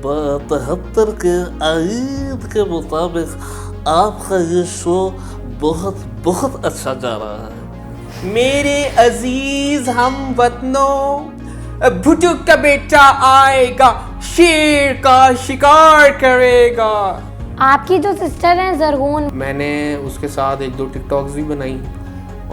73 के आईन के मुताबिक आपका ये शो बहुत बहुत अच्छा जा रहा है। मेरे अजीज हम वतनों, भुट्टो का बेटा आएगा, शेर का शिकार करेगा। आपकी जो सिस्टर है जरगून, मैंने उसके साथ 1-2 टिकटॉक्स भी बनाई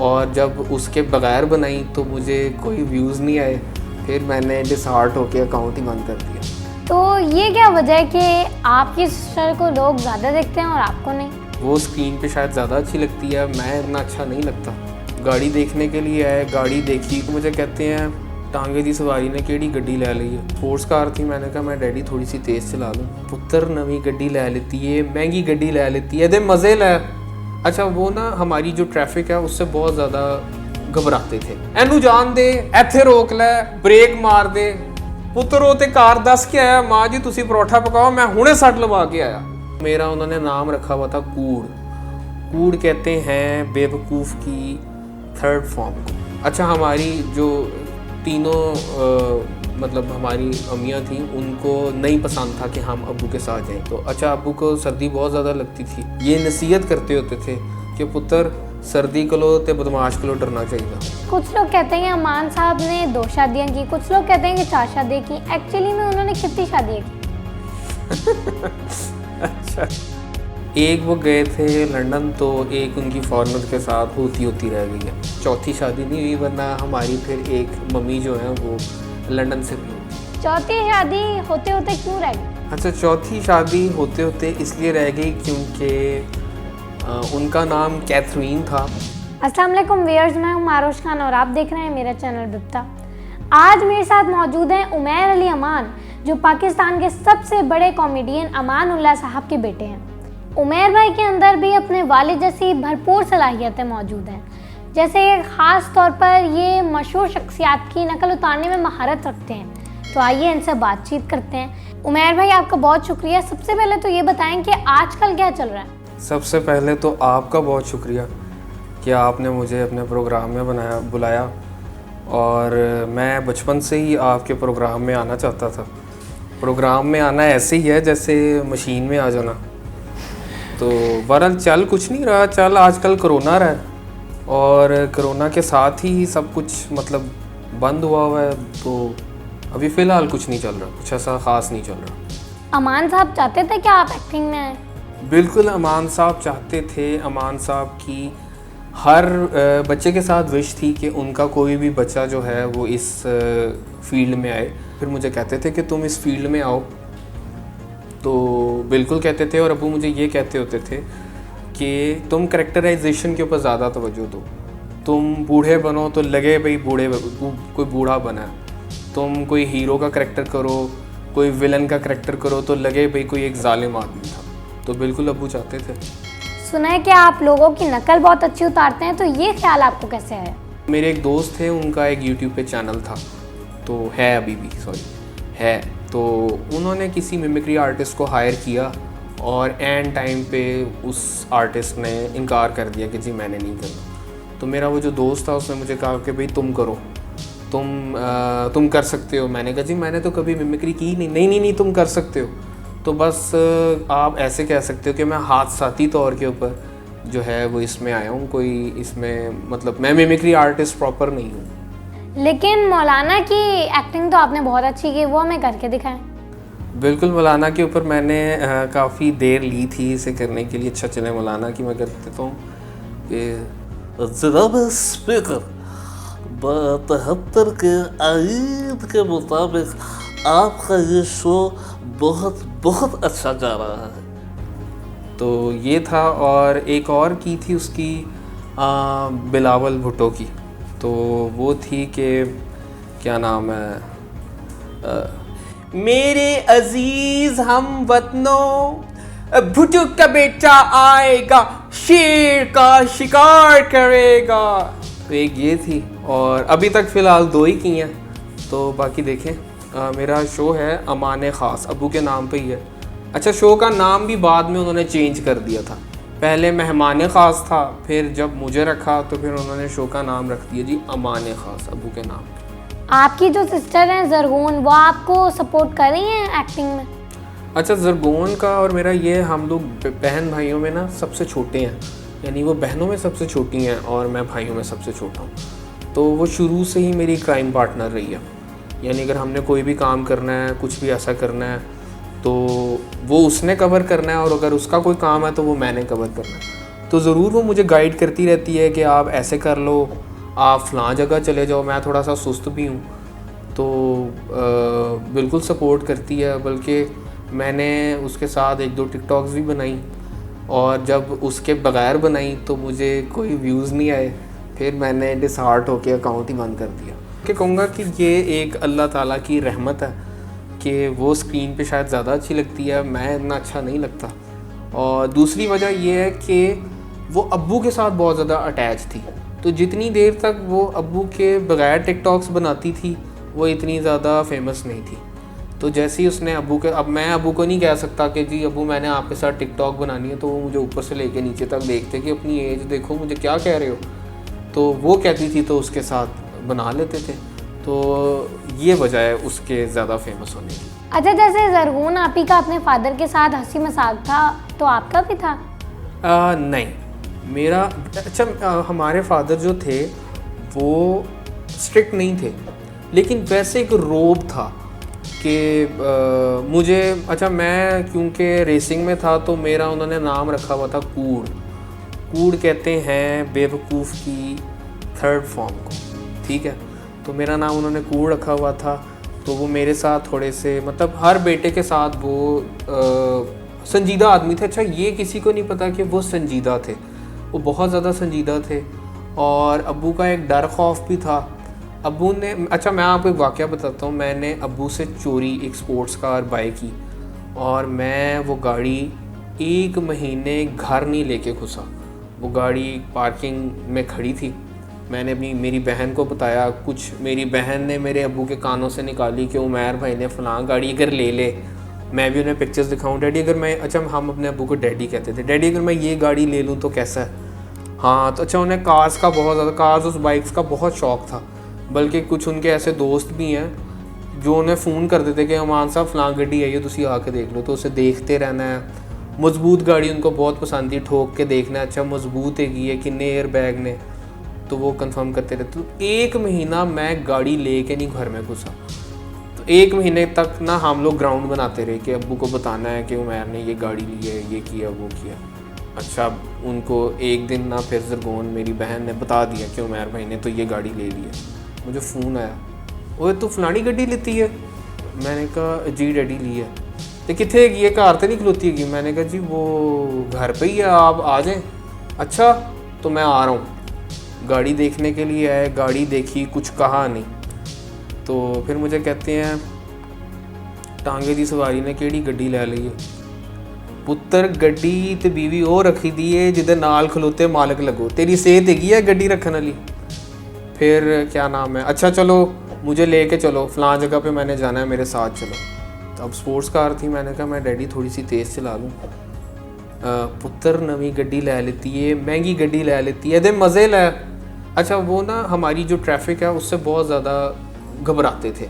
और जब उसके बगैर बनाई तो मुझे कोई व्यूज़ नहीं आए। फिर मैंने डिसहार्ट होकर अकाउंट ही बंद कर दिया। तो ये क्या वजह है कि आपकी सिस्टर को लोग ज़्यादा देखते हैं और आपको नहीं? वो स्क्रीन पे शायद ज़्यादा अच्छी लगती है, मैं इतना अच्छा नहीं लगता। गाड़ी देखने के लिए आए, गाड़ी देखी तो मुझे कहते हैं टांगे दी सवारी ने केड़ी गड्डी ले ली है। स्पोर्ट्स कार थी, मैंने कहा मैं डैडी थोड़ी सी तेज़ चला लूँ। पुत्र नवी गड्डी ले लेती है, महंगी गड्डी ले लेती है, दे मज़े ले। अच्छा वो ना हमारी जो ट्रैफिक है उससे बहुत ज़्यादा घबराते थे। एनू जान दे, इत्थे रोक ले, ब्रेक मार दे। पुत्र होते कार दस के आया, माँ जी तुसी परोठा पकाओ, मैं हुणे सट लगा के आया। मेरा उन्होंने नाम रखा हुआ था कूड़। कूड़ कहते हैं बेवकूफ़ की 3rd फॉर्म को। अच्छा हमारी जो तीनों मतलब हमारी अम्मियाँ थी, उनको नहीं पसंद था कि हम अब्बू के साथ जाएं। तो अच्छा अब्बू को सर्दी बहुत ज़्यादा लगती थी, ये नसीहत करते होते थे कि पुत्र सर्दी को लो तो बदमाश को लो डरना चाहिए। कुछ लोग कहते हैं कि अमान साहब ने 2 शादियाँ की, कुछ लोग कहते हैं कि 4 शादियाँ की। एक्चुअली में उन्होंने कितनी शादियाँ की? अच्छा एक वो गए थे लंदन, तो एक उनकी फॉरेनर के साथ होती रह गई है। 4थी शादी नहीं हुई, वरना हमारी फिर एक मम्मी जो है वो लंदन से भी हुई। 4थी शादी होते होते क्यों रह गई? अच्छा 4थी शादी होते होते इसलिए रह गई क्योंकि उनका नाम कैथरीन था। अस्सलाम वालेकुम व्यूअर्स, मैं हूं मारोश खान और आप देख रहे हैं मेरा चैनल बिप्ता। आज मेरे साथ मौजूद हैं उमैर अली अमान, जो पाकिस्तान के सबसे बड़े कॉमेडियन अमान उल्लाह साहब के बेटे हैं। उमैर भाई के अंदर भी अपने वालिद जैसी भरपूर सलाहियतें मौजूद हैं। जैसे ख़ास तौर पर ये मशहूर शख्सियात की नकल उतारने में महारत रखते हैं। तो आइए इनसे बातचीत करते हैं। उमैर भाई आपका बहुत शुक्रिया। सबसे पहले तो ये बताएं कि आजकल क्या चल रहा है? सबसे पहले तो आपका बहुत शुक्रिया कि आपने मुझे अपने प्रोग्राम में बुलाया, और मैं बचपन से ही आपके प्रोग्राम में आना चाहता था। प्रोग्राम में आना ऐसे ही है जैसे मशीन में आ जाना। तो बहरहाल चल कुछ नहीं रहा, चल आजकल कोरोना रहा है और कोरोना के साथ ही सब कुछ मतलब बंद हुआ है। तो अभी फ़िलहाल कुछ नहीं चल रहा, कुछ ऐसा ख़ास नहीं चल रहा। अमान साहब चाहते थे कि आप एक्टिंग में आए? बिल्कुल अमान साहब चाहते थे। अमान साहब की हर बच्चे के साथ विश थी कि उनका कोई भी बच्चा जो है वो इस फील्ड में आए। फिर मुझे कहते थे कि तुम इस फील्ड में आओ, तो बिल्कुल कहते थे। और अब्बू मुझे ये कहते होते थे कि तुम करेक्टराइजेशन के ऊपर ज़्यादा तवज्जो दो। तुम बूढ़े बनो तो लगे भाई कोई बूढ़ा बना है। तुम कोई हीरो का करेक्टर करो, कोई विलन का करेक्टर करो तो लगे भाई कोई एक जालिम आदमी था। तो बिल्कुल अब्बू चाहते थे। सुना है कि आप लोगों की नकल बहुत अच्छी उतारते हैं, तो ये ख्याल आपको कैसे आया? मेरे एक दोस्त थे, उनका एक यूट्यूब पे चैनल था, तो है अभी भी, सॉरी है। तो उन्होंने किसी मिमिक्री आर्टिस्ट को हायर किया और एंड टाइम पे उस आर्टिस्ट ने इनकार कर दिया कि जी मैंने नहीं करना। तो मेरा वो जो दोस्त था उसने मुझे कहा कि भाई तुम करो, तुम कर सकते हो। मैंने कहा जी मैंने तो कभी मिमिक्री की नहीं, तुम कर सकते हो। तो बस आप ऐसे कह सकते हो कि मैं हादसाती तौर के ऊपर जो है वो इसमें आया हूँ। कोई इसमें मतलब मैं मिमिक्री आर्टिस्ट प्रॉपर नहीं हूँ। लेकिन मौलाना की एक्टिंग तो आपने बहुत अच्छी की, वो हमें करके दिखाएं। बिल्कुल मौलाना के ऊपर मैंने काफ़ी देर ली थी इसे करने के लिए। अच्छा चले मौलाना की मैं कर देता हूँ कि जनाब स्पीकर, 73 के आईन के मुताबिक आपका ये शो बहुत बहुत अच्छा जा रहा है। तो ये था। और एक और की थी उसकी बिलावल भुट्टो की, तो वो थी कि क्या नाम है, मेरे अजीज हम वतनों, भुट्टो का बेटा आएगा, शेर का शिकार करेगा। तो एक ये थी, और अभी तक फ़िलहाल 2 ही की हैं। तो बाकी देखें। मेरा शो है अमान ख़ास, अब्बू के नाम पे ही है। अच्छा शो का नाम भी बाद में उन्होंने चेंज कर दिया था। पहले मेहमान ख़ास था, फिर जब मुझे रखा तो फिर उन्होंने शो का नाम रख दिया जी अमान ख़ास, अब्बू के नाम। आपकी जो सिस्टर हैं जरगून, वो आपको सपोर्ट कर रही हैं एक्टिंग में? अच्छा, ज़रगोन का और मेरा ये, हम लोग बहन भाइयों में ना सबसे छोटे हैं, यानी वो बहनों में सबसे छोटी हैं और मैं भाइयों में सबसे छोटा हूँ। तो वो शुरू से ही मेरी क्राइम पार्टनर रही है, यानी अगर हमने कोई भी काम करना है, कुछ भी ऐसा करना है, तो वो उसने कवर करना है, और अगर उसका कोई काम है तो वो मैंने कवर करना है। तो ज़रूर वो मुझे गाइड करती रहती है कि आप ऐसे कर लो, आप फ़लाँ जगह चले जाओ। मैं थोड़ा सा सुस्त भी हूँ, तो बिल्कुल सपोर्ट करती है। बल्कि मैंने उसके साथ 1-2 टिकटॉक्स भी बनाई, और जब उसके बगैर बनाई तो मुझे कोई व्यूज़ नहीं आए, फिर मैंने डिसहार्ट होकर अकाउंट ही बंद कर दिया। कि कहूँगा कि ये एक अल्लाह ताला की रहमत है कि वो स्क्रीन पे शायद ज़्यादा अच्छी लगती है, मैं इतना अच्छा नहीं लगता। और दूसरी वजह ये है कि वो अब्बू के साथ बहुत ज़्यादा अटैच थी, तो जितनी देर तक वो अब्बू के बगैर टिकटॉक्स बनाती थी वो इतनी ज़्यादा फेमस नहीं थी। तो जैसे ही उसने अब्बू के, अब मैं अब्बू को नहीं कह सकता कि जी अब्बू मैंने आपके साथ टिकटॉक बनानी है, तो वो मुझे ऊपर से लेके नीचे तक देखते कि अपनी एज देखो, मुझे क्या कह रहे हो। तो वो कहती थी तो उसके साथ बना लेते थे। तो ये वजह है उसके ज़्यादा फेमस होने की। अच्छा, जैसे ज़रगोन आपी का अपने फादर के साथ हंसी मजाक था, तो आपका भी था? नहीं, मेरा अच्छा हमारे फादर जो थे वो स्ट्रिक्ट नहीं थे, लेकिन वैसे एक रोब था कि मुझे, अच्छा मैं क्योंकि रेसिंग में था तो मेरा उन्होंने नाम रखा हुआ था कूड़। कूड़ कहते हैं बेवकूफ़ की 3rd फॉर्म को, ठीक है। तो मेरा नाम उन्होंने कूड़ रखा हुआ था। तो वो मेरे साथ थोड़े से, मतलब हर बेटे के साथ वो संजीदा आदमी थे। अच्छा, ये किसी को नहीं पता कि वो संजीदा थे, वो बहुत ज़्यादा संजीदा थे। और अब्बू का एक डर खौफ भी था। अब्बू ने, अच्छा मैं आपको एक वाक़या बताता हूँ। मैंने अब्बू से चोरी एक स्पोर्ट्स कार बाय की, और मैं वो गाड़ी 1 महीने घर नहीं लेके घुसा। वो गाड़ी पार्किंग में खड़ी थी। मैंने भी मेरी बहन को बताया, कुछ मेरी बहन ने मेरे अब्बू के कानों से निकाली कि उमैर भाई ने फ़लाँ गाड़ी अगर ले ले, मैं भी उन्हें पिक्चर्स दिखाऊं, डैडी अगर मैं, अच्छा हम अपने अब्बू को डैडी कहते थे, डैडी अगर मैं ये गाड़ी ले लूँ तो कैसा है। हाँ, तो अच्छा उन्हें कार्स का बहुत ज़्यादा, कार्स और बाइक्स का बहुत शौक़ था। बल्कि कुछ उनके ऐसे दोस्त भी हैं जो उन्हें फ़ोन कर देते कि अमान साहब फ़लाँ गड्डी आई है, तुसी आके देख लो। तो उसे देखते रहना है। मजबूत गाड़ी उनको बहुत पसंद थी, ठोक के देखना, अच्छा मजबूत है कि किन्ने एयर बैग ने, तो वो कंफर्म करते रहते। तो 1 महीना मैं गाड़ी लेके नहीं घर में घुसा। तो 1 महीने तक ना हम लोग ग्राउंड बनाते रहे कि अब्बू को बताना है कि उमैर ने ये गाड़ी ली है, ये किया वो किया। अच्छा, उनको एक दिन ना फिर ज़रगोन मेरी बहन ने बता दिया कि उमैर भाई ने तो ये गाड़ी ले ली है। मुझे फ़ोन आया, ओए तू फलानी गड्डी लेती है? मैंने कहा जी डैडी ली है। तो कितने ये कार तो नहीं खलोती है? मैंने कहा जी वो घर पे ही है, आप आ जाएं। अच्छा तो मैं आ रहा हूँ। गाड़ी देखने के लिए आए, गाड़ी देखी, कुछ कहा नहीं। तो फिर मुझे कहते हैं टांगे दी सवारी ने केड़ी गड्डी ले ली है? पुत्र गड्डी तो बीवी वो रखी दी है जिदे नाल खलोते मालक लगो, तेरी सेहत हैगी है गड्डी रखने वाली? फिर क्या नाम है, अच्छा चलो मुझे लेके चलो फ़लाँ जगह पे मैंने जाना है, मेरे साथ चलो। तो अब स्पोर्ट्स कार थी, मैंने कहा मैं डैडी थोड़ी सी तेज़ चला लूँ। पुत्र नवी गड्डी ले लेती है, महंगी गड्डी ले लेती है, दे मज़े ले। अच्छा वो ना हमारी जो ट्रैफिक है उससे बहुत ज़्यादा घबराते थे,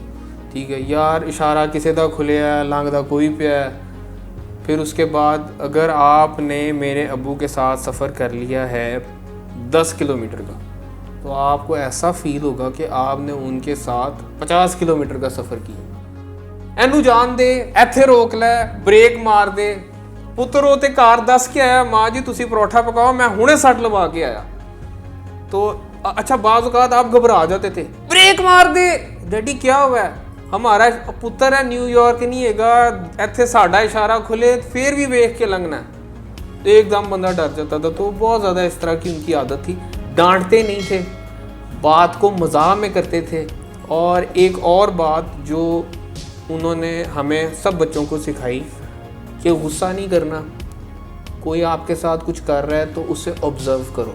ठीक है यार, इशारा किसी का खुलिया लंघदा कोई पिया। फिर उसके बाद अगर आपने मेरे अब्बू के साथ सफ़र कर लिया है 10 किलोमीटर का, तो आपको ऐसा फील होगा कि आपने उनके साथ 50 किलोमीटर का सफ़र किया। एनू जान दे, इत्थे रोक ले, ब्रेक मार दे, पुत्र हो ते कार दस के आया, माँ जी तुसी परोठा पकाओ, मैं हुणे सट लवा के आया। तो अच्छा बाज़ औक़ात आप घबरा जाते थे, ब्रेक मार दे, डैडी क्या हुआ है, हमारा पुत्र है न्यूयॉर्क नहीं हैगा, इत्थे साडा इशारा खुले फिर भी वेख के लंघना है। तो एकदम बंदा डर जाता था। तो बहुत ज़्यादा इस तरह की उनकी आदत थी। डांटते नहीं थे, बात को मज़ाक में करते थे। और एक और बात जो उन्होंने हमें सब बच्चों को सिखाई कि गुस्सा नहीं करना, कोई आपके साथ कुछ कर रहा है तो उसे ऑब्ज़र्व करो,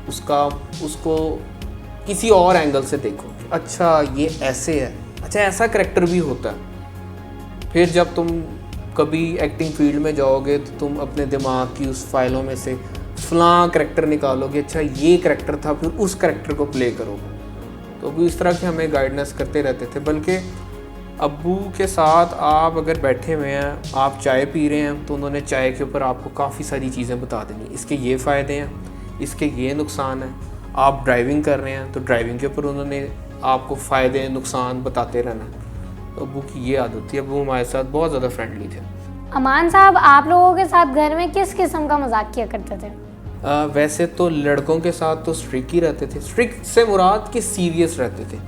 उसको किसी और एंगल से देखो, अच्छा ये ऐसे है, अच्छा ऐसा करैक्टर भी होता है। फिर जब तुम कभी एक्टिंग फील्ड में जाओगे तो तुम अपने दिमाग की उस फाइलों में से फ़लाँ करैक्टर निकालोगे, अच्छा ये करैक्टर था, फिर उस करैक्टर को प्ले करोगे। तो भी इस तरह के हमें गाइडेंस करते रहते थे। बल्कि अब्बू के साथ आप अगर बैठे हुए हैं, आप चाय पी रहे हैं, तो उन्होंने चाय के ऊपर आपको काफ़ी सारी चीज़ें बता देनी, इसके ये फ़ायदे हैं, इसके ये नुकसान हैं। आप ड्राइविंग कर रहे हैं तो ड्राइविंग के ऊपर उन्होंने आपको फ़ायदे नुकसान बताते रहना। तो अब्बू की ये आदत थी। अब्बू हमारे साथ बहुत ज़्यादा फ्रेंडली थे। अमान साहब, आप लोगों के साथ घर में किस किस्म का मजाक किया करते थे? वैसे तो लड़कों के साथ तो स्ट्रिक्ट ही रहते थे। स्ट्रिक्ट से मुराद कि सीरियस रहते थे।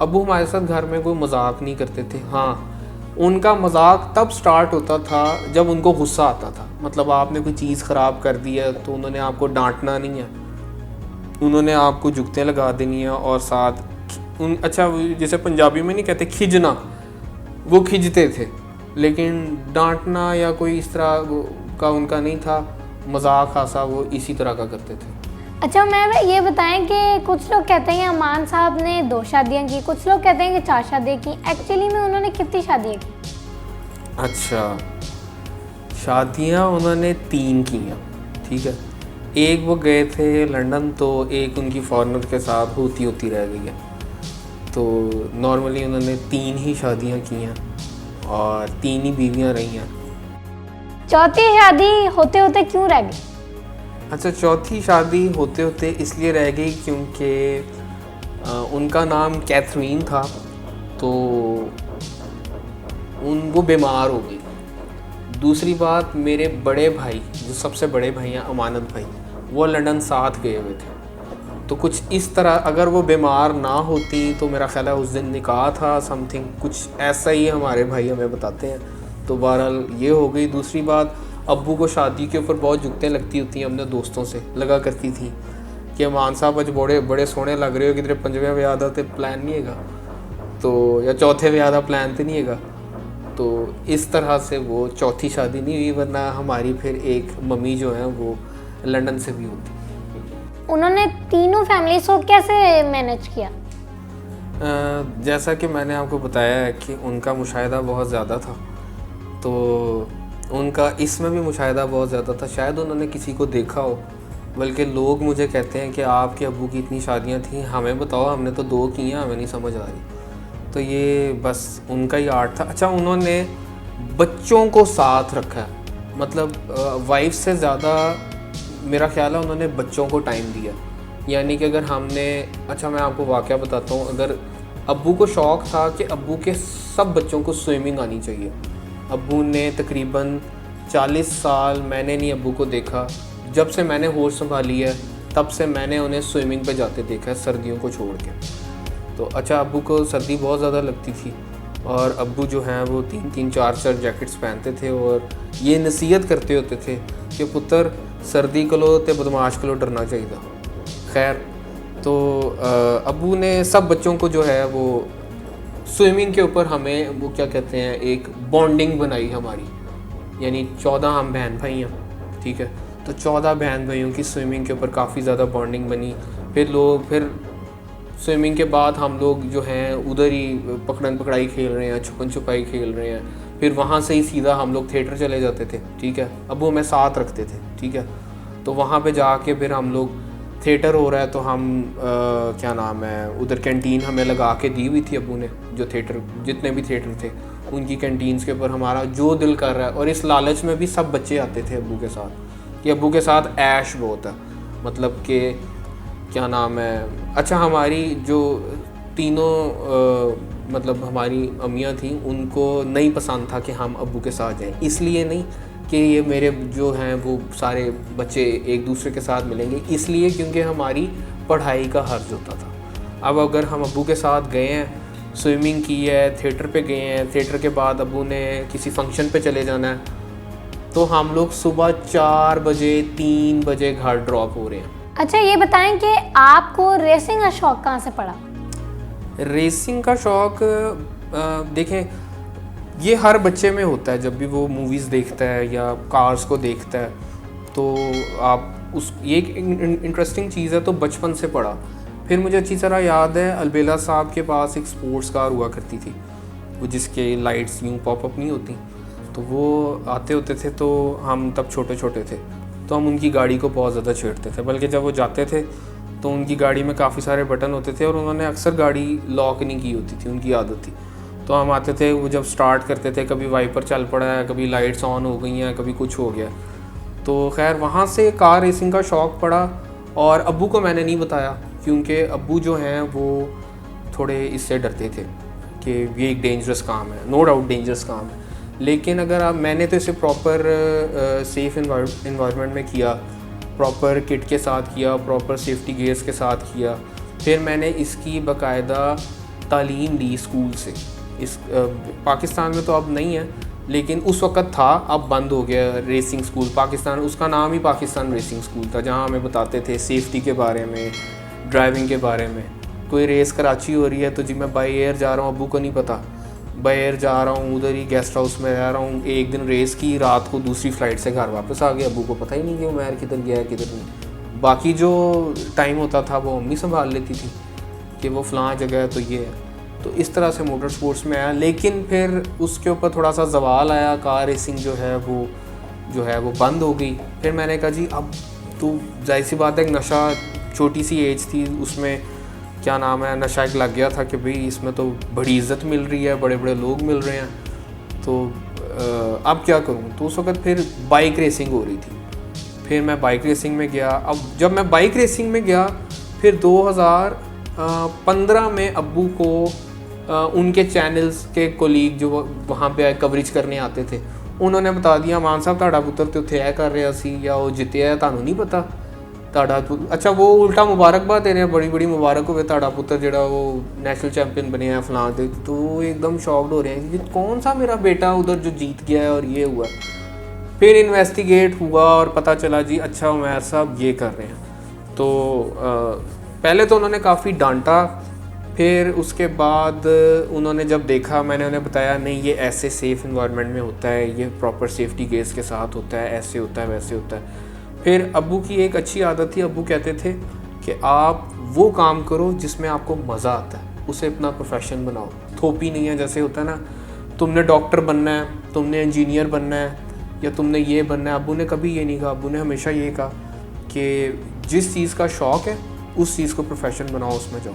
अब्बू हमारे साथ घर में कोई मजाक नहीं करते थे। हाँ, उनका मजाक तब स्टार्ट होता था जब उनको गुस्सा आता था। मतलब आपने कोई चीज़ ख़राब कर दी है तो उन्होंने आपको डांटना नहीं है, उन्होंने आपको जुगतें लगा देनी है और साथ अच्छा जैसे पंजाबी में नहीं कहते खिजना, वो खिजते थे, लेकिन डांटना या कोई इस तरह का उनका नहीं था। मजाक हासा वो इसी तरह का करते थे। अच्छा, मैं ये बताएं कि कुछ लोग कहते हैं अमान साहब ने 2 शादियां की, कुछ लोग कहते हैं कि 4 शादियां की। एक्चुअली में उन्होंने कितनी शादियां की? अच्छा, शादियाँ उन्होंने 3 की हैं, ठीक है। एक वो गए थे लंदन, तो एक उनकी फॉरेनर के साथ होती रह गई है। तो नॉर्मली उन्होंने 3 ही शादियाँ की हैं और 3 ही बीवियाँ रही हैं। चौथी शादी होते होते क्यों रह गई? अच्छा, चौथी शादी होते होते इसलिए रह गई क्योंकि उनका नाम कैथरीन था, तो वो बीमार हो गई। दूसरी बात, मेरे बड़े भाई, जो सबसे बड़े भाई हैं अमानत भाई, वो लंदन साथ गए हुए थे। तो कुछ इस तरह, अगर वो बीमार ना होती तो मेरा ख्याल है उस दिन निकाह था, समथिंग कुछ ऐसा ही हमारे भाई हमें बताते हैं। तो बहरहाल ये हो गई। दूसरी बात, अब्बू को शादी के ऊपर बहुत जुगतें लगती होती हैं, अपने दोस्तों से लगा करती थी कि अमान साहब आज बड़े सोने लग रहे हो, किधरे 5वें ब्याह दा ते प्लान नहीं हैगा, तो या चौथे ब्याह दा प्लान तो नहीं हैगा। तो इस तरह से वो चौथी शादी नहीं हुई, वरना हमारी फिर एक मम्मी जो है वो लंदन से भी होती। उन्होंने तीनों फैमिलीज को कैसे मैनेज किया? जैसा कि मैंने आपको बताया है कि उनका मुशाहिदा बहुत ज़्यादा था, तो उनका इसमें भी मुशाहिदा बहुत ज़्यादा था। शायद उन्होंने किसी को देखा हो, बल्कि लोग मुझे कहते हैं कि आपके अब्बू की इतनी शादियां थी, हमें बताओ, हमने तो 2 की हैं, हमें नहीं समझ आ रही। तो ये बस उनका ही आर्ट था। अच्छा, उन्होंने बच्चों को साथ रखा है, मतलब वाइफ से ज़्यादा मेरा ख्याल है उन्होंने बच्चों को टाइम दिया। यानी कि अगर हमने, अच्छा मैं आपको वाक़या बताता हूँ, अगर अब्बू को शौक़ था कि अब्बू के सब बच्चों को स्विमिंग आनी चाहिए। अब्बू ने तकरीबन 40 साल, मैंने नहीं अब्बू को देखा, जब से मैंने होश संभाली है तब से मैंने उन्हें स्विमिंग पे जाते देखा है, सर्दियों को छोड़ के। तो अच्छा, अब्बू को सर्दी बहुत ज़्यादा लगती थी और अब्बू जो हैं वो 3-3, 4-4 जैकेट्स पहनते थे और ये नसीहत करते होते थे कि पुत्र सर्दी को तो बदमाश को डरना चाहिए। खैर, तो अब्बू ने सब बच्चों को जो है वो स्विमिंग के ऊपर, हमें वो क्या कहते हैं, एक बॉन्डिंग बनाई हमारी। यानी 14 हम बहन भाई हैं, ठीक है, तो 14 बहन भाइयों की स्विमिंग के ऊपर काफ़ी ज़्यादा बॉन्डिंग बनी। फिर स्विमिंग के बाद हम लोग जो हैं उधर ही पकड़न पकड़ाई खेल रहे हैं, छुपन छुपाई खेल रहे हैं। फिर वहाँ से ही सीधा हम लोग थिएटर चले जाते थे, ठीक है। अब्बू हमें साथ रखते थे, ठीक है। तो वहाँ पे जाके फिर हम लोग, थिएटर हो रहा है तो हम क्या नाम है, उधर कैंटीन हमें लगा के दी हुई थी अब्बू ने, जो थिएटर, जितने भी थिएटर थे उनकी कैंटीन्स के ऊपर हमारा जो दिल कर रहा है। और इस लालच में भी सब बच्चे आते थे अब्बू के साथ, कि अब्बू के साथ ऐश बहुत है, मतलब कि क्या नाम है। अच्छा, हमारी जो तीनों मतलब हमारी अम्मियाँ थीं, उनको नहीं पसंद था कि हम अब्बू के साथ जाएं, इसलिए नहीं कि ये मेरे जो हैं वो सारे बच्चे एक दूसरे के साथ मिलेंगे, इसलिए क्योंकि हमारी पढ़ाई का हर्ज होता था। अब अगर हम अब्बू के साथ गए हैं, स्विमिंग की है, थिएटर पे गए हैं, थिएटर के बाद अब्बू ने किसी फंक्शन पे चले जाना है, तो हम लोग सुबह 4 बजे 3 बजे घर ड्रॉप हो रहे हैं। अच्छा, ये बताएं कि आपको रेसिंग का शौक़ कहाँ से पड़ा? रेसिंग का शौक़ देखें, ये हर बच्चे में होता है। जब भी वो मूवीज़ देखता है या कार्स को देखता है, तो आप उस, ये एक इंटरेस्टिंग चीज़ है, तो बचपन से पढ़ा। फिर मुझे अच्छी तरह याद है, अलबेला साहब के पास एक स्पोर्ट्स कार हुआ करती थी, वो जिसके लाइट्स यूँ पॉपअप नहीं होती, तो वो आते होते थे, तो हम तब छोटे छोटे थे, तो हम उनकी गाड़ी को बहुत ज़्यादा छेड़ते थे। बल्कि जब वो जाते थे तो उनकी गाड़ी में काफ़ी सारे बटन होते थे और उन्होंने अक्सर गाड़ी लॉक नहीं की होती थी, उनकी आदत थी। तो हम आते थे, वो जब स्टार्ट करते थे कभी वाइपर चल पड़ा है, कभी लाइट्स ऑन हो गई हैं, कभी कुछ हो गया। तो खैर वहाँ से कार रेसिंग का शौक़ पड़ा। और अब्बू को मैंने नहीं बताया क्योंकि अब्बू जो हैं वो थोड़े इससे डरते थे कि ये एक डेंजरस काम है, नो डाउट डेंजरस काम है। लेकिन अगर आप, मैंने तो इसे प्रॉपर सेफ़ इन्वायरमेंट में किया, प्रॉपर किट के साथ किया, प्रॉपर सेफ्टी गियर्स के साथ किया। फिर मैंने इसकी बाकायदा तालीम ली स्कूल से। इस पाकिस्तान में तो अब नहीं है, लेकिन उस वक़्त था, अब बंद हो गया रेसिंग स्कूल पाकिस्तान। उसका नाम ही पाकिस्तान रेसिंग स्कूल था, जहाँ हमें बताते थे सेफ्टी के बारे में, ड्राइविंग के बारे में। कोई रेस कराची हो रही है तो जी मैं बाई एयर जा रहा हूँ, अब्बू को नहीं पता, बाई एयर जा रहा हूँ, उधर ही गेस्ट हाउस में रह रहा हूँ। एक दिन रेस की, रात को दूसरी फ़्लाइट से घर वापस आ गया, अब्बू को पता ही नहीं कि उमैर किधर गया है किधर नहीं। बाकी जो टाइम होता था वो अम्मी संभाल लेती थी कि वो फ़लाँ जगह है तो ये है। तो इस तरह से मोटर स्पोर्ट्स में आया। लेकिन फिर उसके ऊपर थोड़ा सा जवाल आया, कार रेसिंग जो है वो बंद हो गई। फिर मैंने कहा जी अब तो जाहिर सी बात है, एक नशा, छोटी सी एज थी, उसमें क्या नाम है, नशा एक लग गया था कि भाई इसमें तो बड़ी इज़्ज़त मिल रही है, बड़े बड़े लोग मिल रहे हैं, तो अब क्या करूँ। तो उस वक़्त फिर बाइक रेसिंग हो रही थी, फिर मैं बाइक रेसिंग में गया। अब जब मैं बाइक रेसिंग में गया, फिर 2015 में अब्बू को उनके चैनल्स के कोलीग जो वहाँ पे कवरेज करने आते थे, उन्होंने बता दिया, मान साहब तुहाडा पुत्र तो उत्थे ऐ कर रहा सी या वो जितया, तुहानू नहीं पता तुहाडा। अच्छा, वो उल्टा मुबारकबाद दे रहे हैं, बड़ी बड़ी मुबारक होवे तुहाडा पुत्र जिहड़ा वो नेशनल चैंपियन बने हैं फलां दे। तो वो एकदम शॉक्ड हो रहे हैं कि कौन सा मेरा बेटा उधर जो जीत गया है और ये हुआ। फिर इन्वेस्टिगेट हुआ और पता चला जी अच्छा उमैर साहब ये कर रहे हैं। तो पहले तो उन्होंने काफ़ी डांटा, फिर उसके बाद उन्होंने जब देखा, मैंने उन्हें बताया नहीं ये ऐसे सेफ़ इन्वायरमेंट में होता है, ये प्रॉपर सेफ्टी गेयर्स के साथ होता है, ऐसे होता है वैसे होता है। फिर अब्बू की एक अच्छी आदत थी, अब्बू कहते थे कि आप वो काम करो जिसमें आपको मज़ा आता है, उसे अपना प्रोफेशन बनाओ। थोपी नहीं है, जैसे होता है ना, तुमने डॉक्टर बनना है, तुमने इंजीनियर बनना है या तुमने ये बनना है। अब्बू ने कभी ये नहीं कहा, अब्बू ने हमेशा ये कहा कि जिस चीज़ का शौक़ है उस चीज़ को प्रोफेशन बनाओ, उसमें जाओ।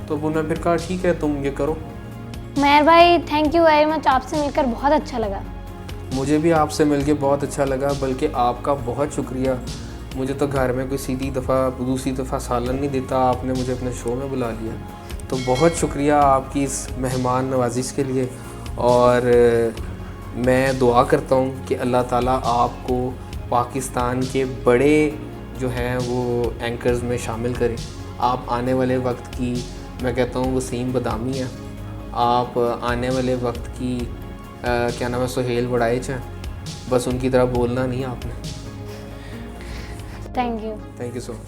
तो अब्बू ने फिर कहा ठीक है तुम ये करो। उमैर भाई थैंक यू वेरी मच, आपसे मिलकर बहुत अच्छा लगा। मुझे भी आपसे मिलके बहुत अच्छा लगा, बल्कि आपका बहुत शुक्रिया। मुझे तो घर में कोई दूसरी दफ़ा सालन नहीं देता, आपने मुझे अपने शो में बुला लिया, तो बहुत शुक्रिया आपकी इस मेहमान नवाजिश के लिए। और मैं दुआ करता हूँ कि अल्लाह ताला आपको पाकिस्तान के बड़े जो हैं वो एंकर्स में शामिल करें। आप आने वाले वक्त की, मैं कहता हूँ, वसीम बदामी है। आप आने वाले वक्त की क्या नाम है, सुहेल वड़ाइच हैं। बस उनकी तरह बोलना नहीं आपने। Thank you so much.